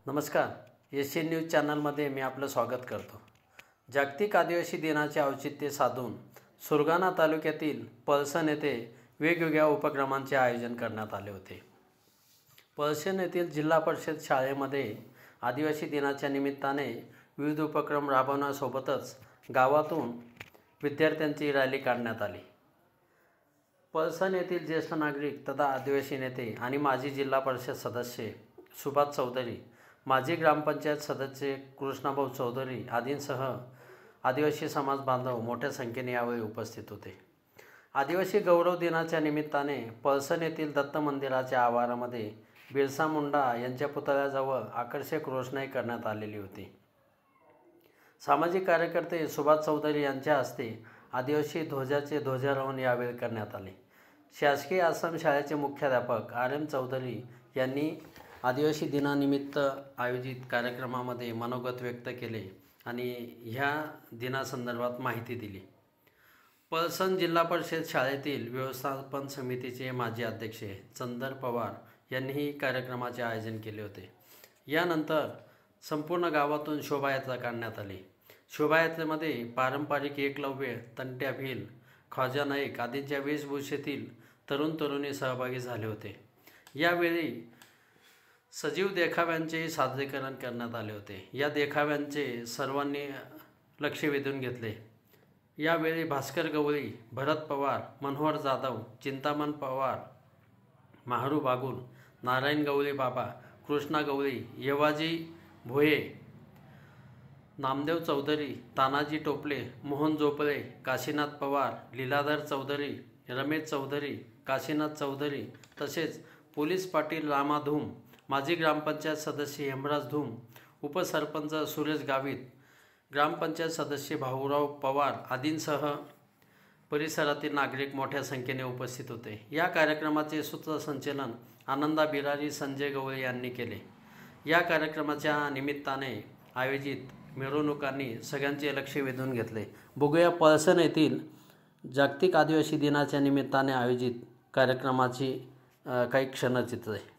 नमस्कार, Asian news चॅनलमध्ये मी आपलं स्वागत करतो। जागतिक आदिवासी दिनाचे औचित्य साधून सुरगाणा तालुक्यातील पळसण येथे वेगवेगळ्या उपक्रमांचे आयोजन करण्यात आले होते। पळसण येथील जिल्हा परिषद शाळेमध्ये आदिवासी दिनाच्या निमित्ताने विविध उपक्रम राबवण्यासोबतच गावातून विद्यार्थ्यांची रॅली काढण्यात आली। पळसण येथील ज्येष्ठ नागरिक तथा आदिवासी नेते आणि माजी जिल्हा परिषद सदस्य सुभाष चौधरी, माजी ग्रामपंचायत सदस्य कृष्णाभाऊ चौधरी आदींसह आदिवासी समाज बांधव मोठ्या संख्येने यावेळी उपस्थित होते। आदिवासी गौरव दिनाच्या निमित्ताने पळसण येथील दत्त मंदिराच्या आवारामध्ये बिरसा मुंडा यांच्या पुतळ्याजवळ आकर्षक रोषणाई करण्यात आलेली होती। सामाजिक कार्यकर्ते सुभाष चौधरी यांच्या हस्ते आदिवासी ध्वजाचे ध्वजारोहण यावेळी करण्यात आले। शासकीय आश्रम शाळेचे मुख्याध्यापक RM चौधरी यांनी आदिवासी दिनानिमित्त आयोजित कार्यक्रमामध्ये मनोगत व्यक्त केले आणि ह्या दिनासंदर्भात माहिती दिली। पळसण जिल्हा परिषद शाळेतील व्यवस्थापन समितीचे माजी अध्यक्ष चंदर पवार यांनीही कार्यक्रमाचे आयोजन केले होते। यानंतर संपूर्ण गावातून शोभायात्रा काढण्यात आली। शोभायात्रेमध्ये पारंपरिक एकलव्य, तंट्या भील, ख्वाजा नाईक आदींच्या वेशभूषेतील तरुण तरुणी सहभागी झाले होते। यावेळी सजीव देखाव्यांचे सादरीकरण करण्यात आले होते। या देखाव्यांचे सर्वांनी लक्ष वेधून घेतले। यावेळी भास्कर गवळी, भरत पवार, मनोहर जाधव, चिंतामण पवार, महारू बागुल, नारायण गवळी बाबा, कृष्णा गवळी, येवाजी भोये, नामदेव चौधरी, तानाजी टोपले, मोहन जोपळे, काशीनाथ पवार, लीलाधर चौधरी, रमेश चौधरी, काशीनाथ चौधरी तसेच पोलीस पाटील रामा धूम, माजी ग्रामपंचायत सदस्य हेमराज धूम, उपसरपंच सुरेश गावित, ग्रामपंचायत सदस्य भाऊराव पवार आदींसह परिसरातील नागरिक मोठ्या संख्येने उपस्थित होते। या कार्यक्रमाचे सूत्रसंचालन आनंदा बिरारी, संजय गवळी यांनी केले। या कार्यक्रमाच्या निमित्ताने आयोजित मिरवणुकांनी सगळ्यांचे लक्ष वेधून घेतले। बघूया पळसण येथील जागतिक आदिवासी दिनाच्या निमित्ताने आयोजित कार्यक्रमाची काही क्षणचित्रे।